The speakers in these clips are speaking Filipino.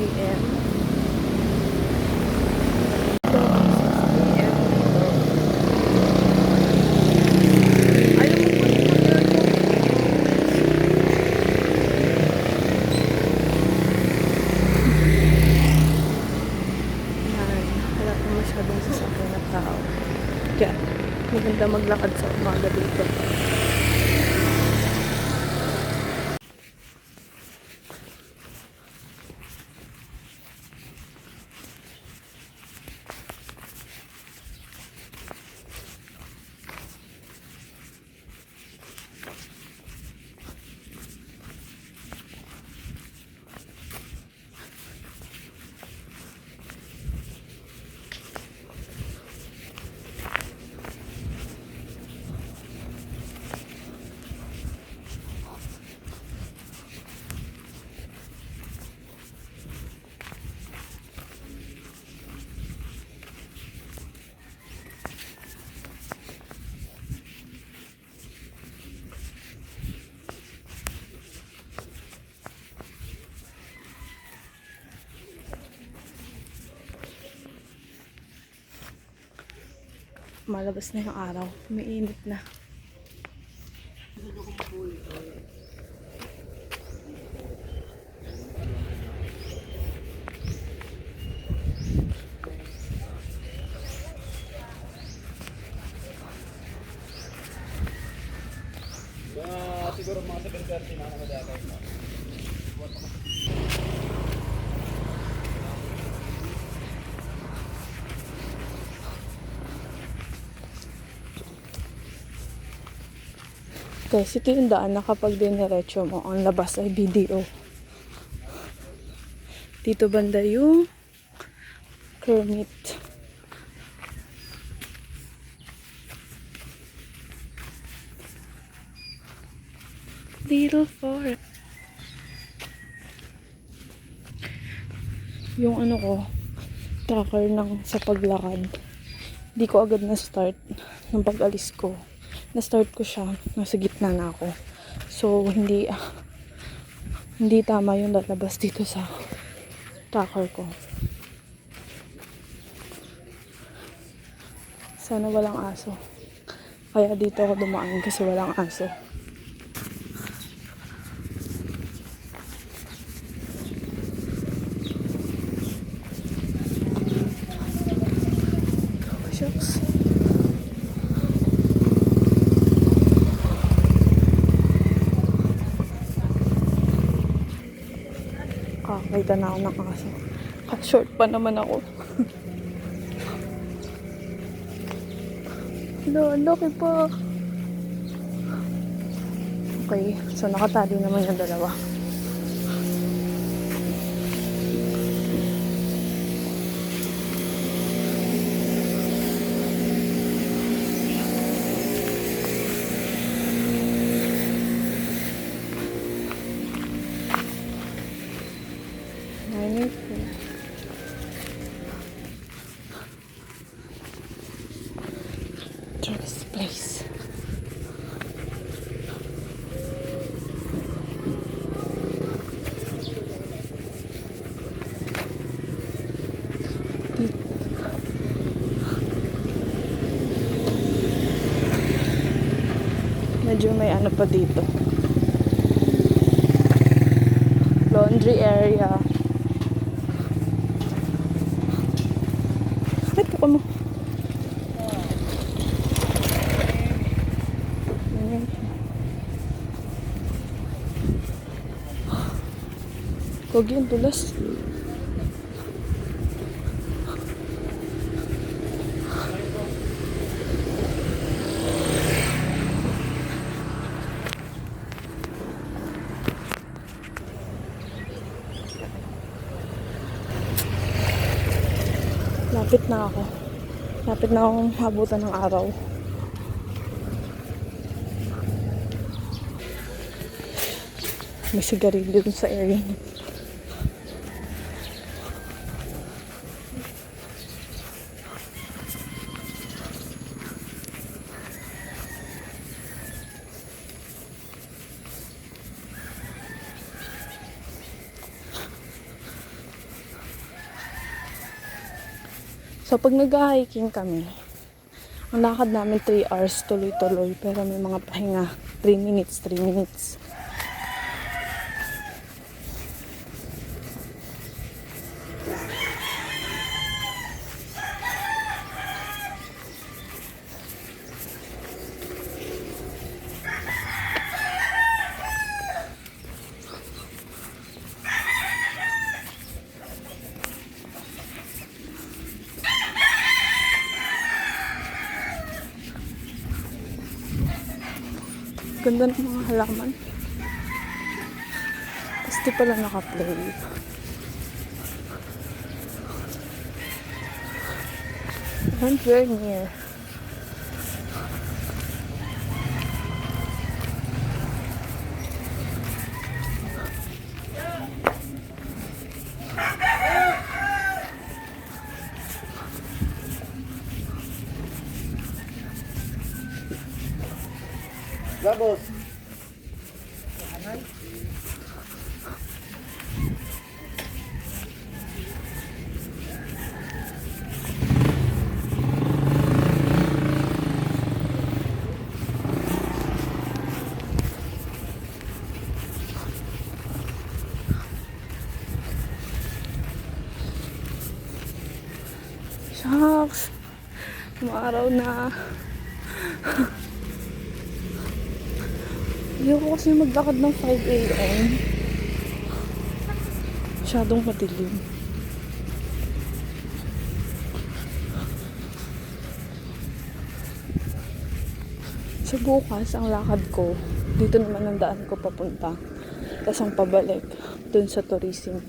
p.m. Ito, 6 p.m. Ayaw mo pa yan. Wala pa masyadong sasakyan na tao. Kaya, maganda maglakad sa umaga dito. Malabas na yung araw. Umiinit na. Siguro mga 7:30 na nakadagay. Guys, ito yung daan na kapag diniretso mo, ang labas ay BDO. Dito banda yung Kermit. Little Forest. Yung ano ko, tracker ng sa paglakad. Hindi ko agad na-start nung pag-alis ko. Na-start ko siya, nasa gitna na ako. So, hindi tama yung lalabas dito sa tracker ko. Sana walang aso. Kaya dito ako dumaan kasi walang aso. Shucks. Kakita na ako ng aso. Short pa naman ako. Hello, ang laki pa. Okay, so nakatali naman yung dalawa. This place. Medyo may ano pa dito. Laundry area. Ay, puko mo. Huwag yun, tulas. Lapit na ako. Lapit na akong habutan ng araw. May sigarilyo dun sa area. So, pag nag-hiking kami, ang lakad namin 3 hours tuloy-tuloy. Pero may mga pahinga. 3 minutes, 3 minutes. Ganda ng mga halaman. Tapos di pala naka-play. And we're near. Labos. Shucks. Umaraw na. Ayoko kasi maglakad ng 5 a.m. Masyadong madilim. So bukas, ang lakad ko, dito naman ang daan ko papunta. Tapos ang pabalik, dun sa tourism.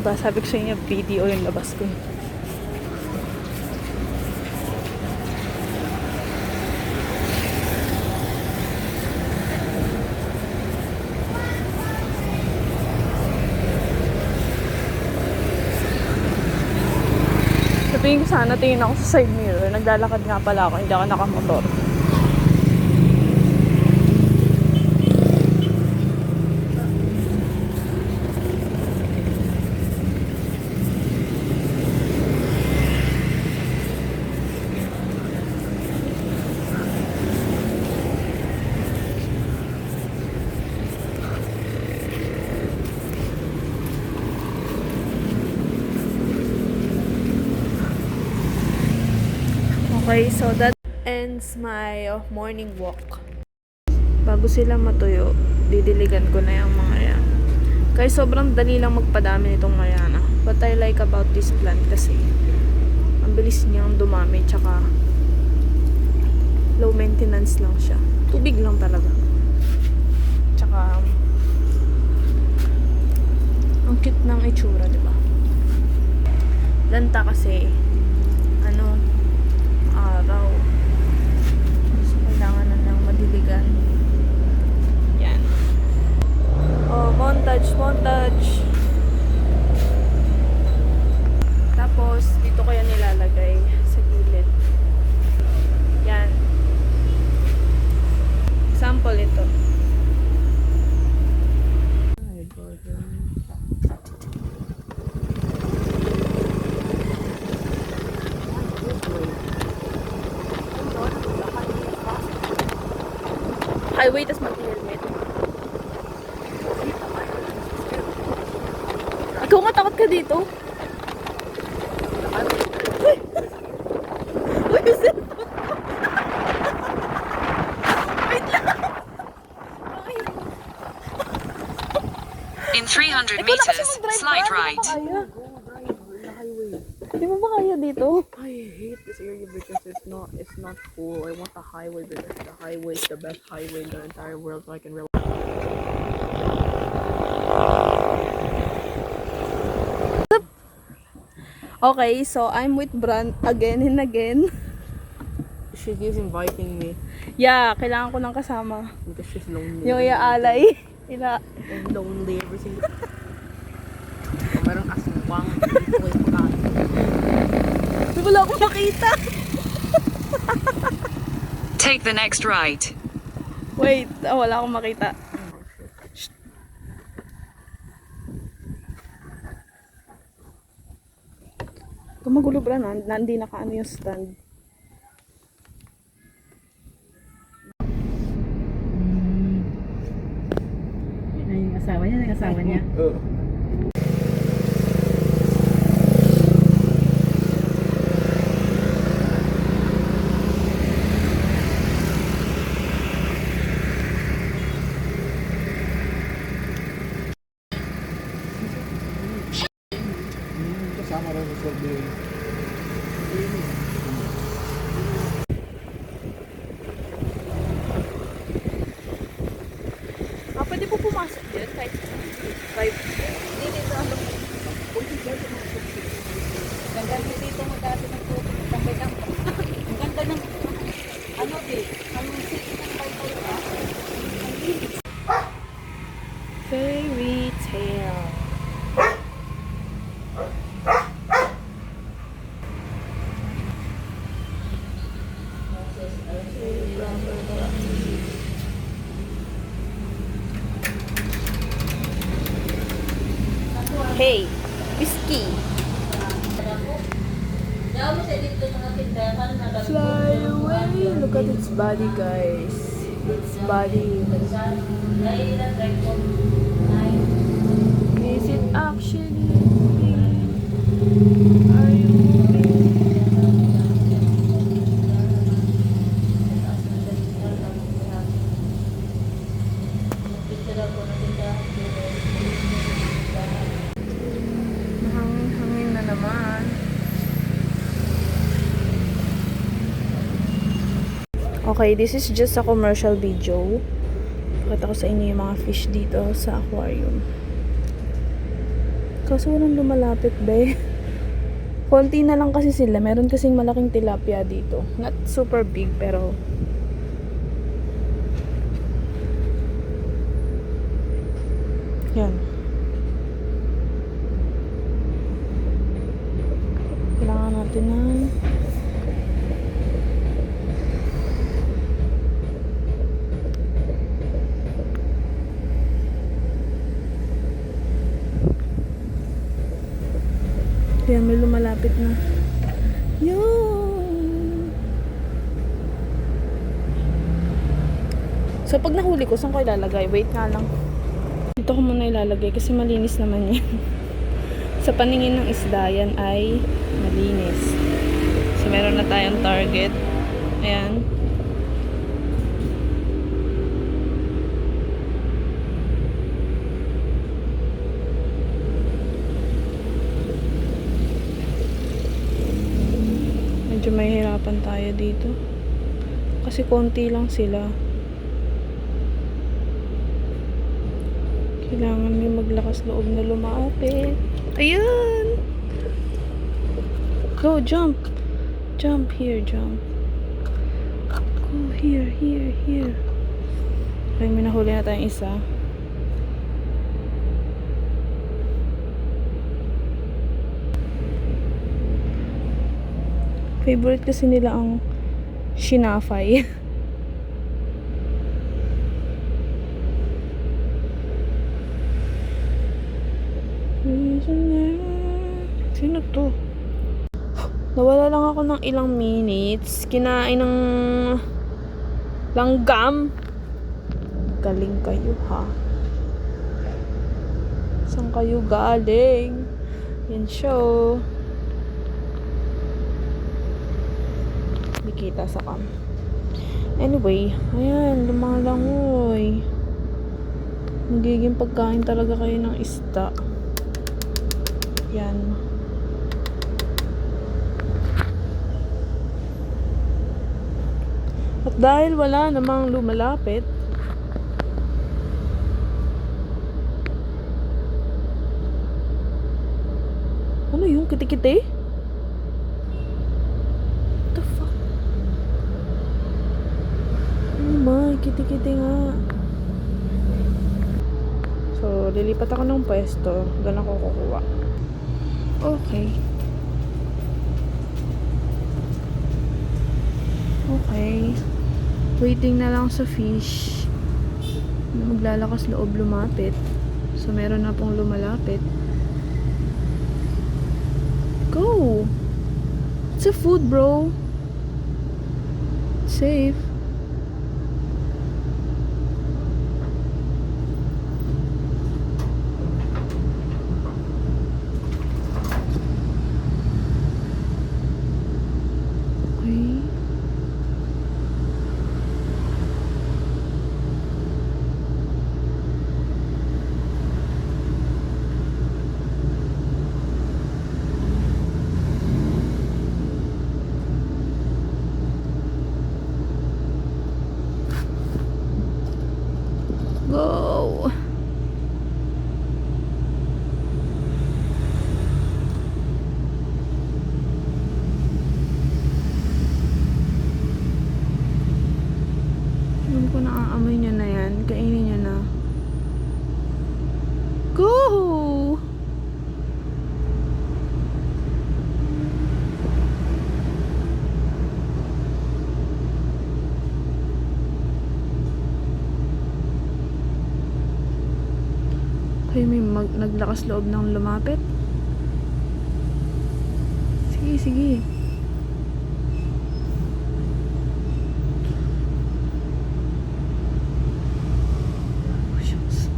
Diba, sabi ko sa inyo, video yung labas ko. Sabihin ko sana, tingin ako sa side mirror. Naglalakad nga pala ako, hindi ako nakamotor. Okay, so that ends my morning walk. Bago sila matuyo, didiligan ko na yung mga yan. Kaya sobrang dali lang magpadami nitong Mariana. What I like about this plant kasi, ang bilis niyang dumami, tsaka low maintenance lang siya. Tubig lang talaga. Tsaka, ang cute ng itsura, diba? Lanta kasi, araw. So, kailangan na ng madiligan. Yan. Oh, montage. Tapos, dito ko yan nilalagay sa gilid. Yan. Example ito. Highway, tas mag-helmet. Ikaw nga, takot ka dito. Uy! Uy, kasi... Wait lang! In 300 meters, slight right. Di mo ba kaya dito? I hate this area because it's not full. I want the highway because the highway is the best highway in the entire world, so I can relax. Okay, so I'm with Bran again and again. She keeps inviting me Yeah, kailangan ko ng kasama. because she's lonely. Yung iaalay. I'm lonely every single time. Merong aswang dito ay pagkain. Wala akong makita. Take the next right. Wait, wala akong makita. Shh. Gumagulo Bran, hindi nakaano yung stand. Yung asawa niya, yung asawa niya. Oo. Kasama rin sa survey. Pwede po pumasok dyan kahit 5. Hindi dito ano. Ganda dito mo dati ng tubig. Tambay lang. Ang ganda ng ano din. Ang city ng Baybay ba? Fairy tale. Hey, whiskey. Fly away. Look at its body, guys. Its body. Is it actually moving? Are you moving? Hangin na naman. Okay, this is just a commercial video. Pakita ko sa inyo yung mga fish dito sa aquarium. Kaso walang lumalapit, be. Konti na lang kasi sila. Meron kasing malaking tilapia dito. Not super big, pero yan. Kailangan natin ng yan, may lumalapit na. Yun! So, pag nahuli ko, saan ko ilalagay? Wait nga lang. Dito ko muna ilalagay kasi malinis naman yan. Sa paningin ng isda, yan ay malinis. So, meron na tayong target. Ayan. Medyo mahihirapan tayo dito. Kasi konti lang sila. Kailangan may maglakas loob na lumapit. Ayan! Go, jump! Jump here, jump. Go here, here, here. Okay, may nahuli na tayong isa. Favorite kasi nila ang shinafay. Sino to? Nawala lang ako ng ilang minutes. Kinain ng langgam. Galing kayo, ha? Saan kayo galing? Yan show. Hindi kita sa cam. Anyway, ayan, lumalangoy. Magiging pagkain talaga kayo ng isda. Yan. At dahil wala namang lumalapit, ano yung kitikite? What the fuck? Oh my, kitikite nga. So, lilipat ako ng pwesto. Doon ako kukuha. Okay. Okay. Waiting na lang sa fish. Maglalakas loob lumapit. So, meron na pong lumalapit. Go! It's a food, bro. Safe. Okay. Go! Alam ko naaamoy niya na yan. Kainin niya na. Go! Okay, may naglakas loob ng lumapit. Sige, sige. Oh, shucks.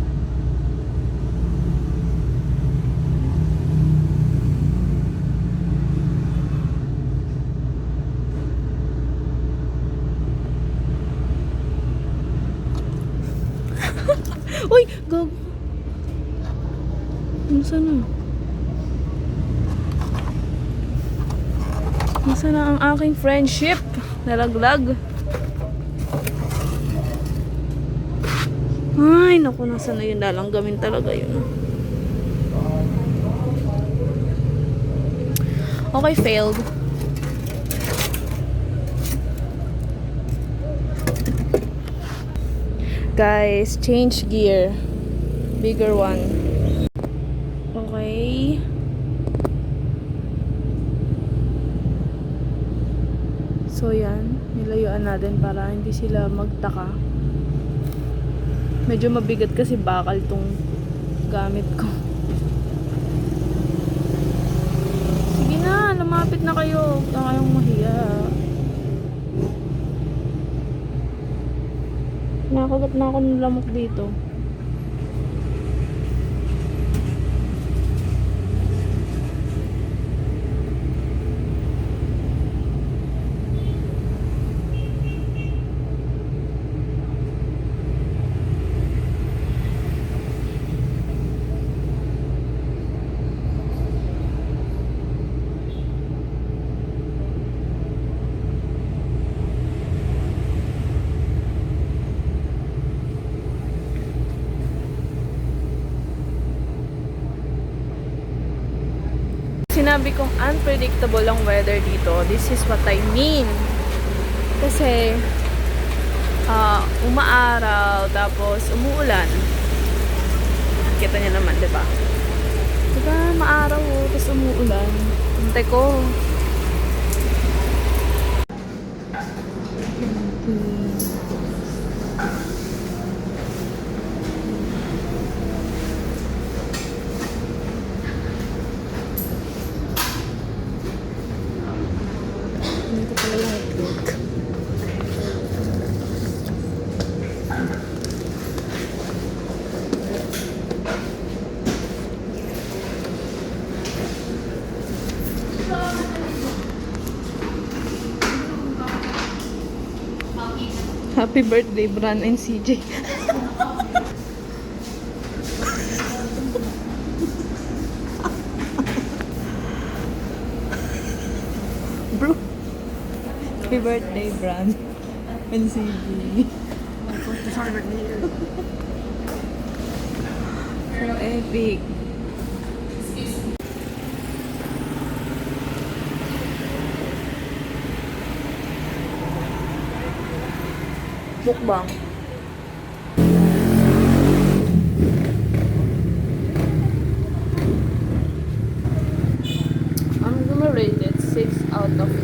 Uy! Go! Nasaan na? Nasaan na ang aking friendship? Nalaglag. Ay, naku, nasaan na yun? Lalanggamin talaga yun. Okay, failed. Guys, change gear. Bigger one. Okay. So yan, nilayuan natin para hindi sila magtaka. Medyo mabigat kasi bakal tong gamit ko. Sige na, lumapit na kayo. Huwag na kayong mahiya. Nakagat na ako ng lamok dito. Sinabi kong unpredictable ang weather dito. This is what I mean. Kasi umaaraw tapos umuulan. Kita niyo naman, 'di ba? Diba, maaraw tapos umuulan. Hintay ko. Dito pala yung itlog. Happy birthday, Bran and CJ. Bro. Happy birthday, Bran. NCB. So epic. Mukbang. I'm gonna rate it 6 out of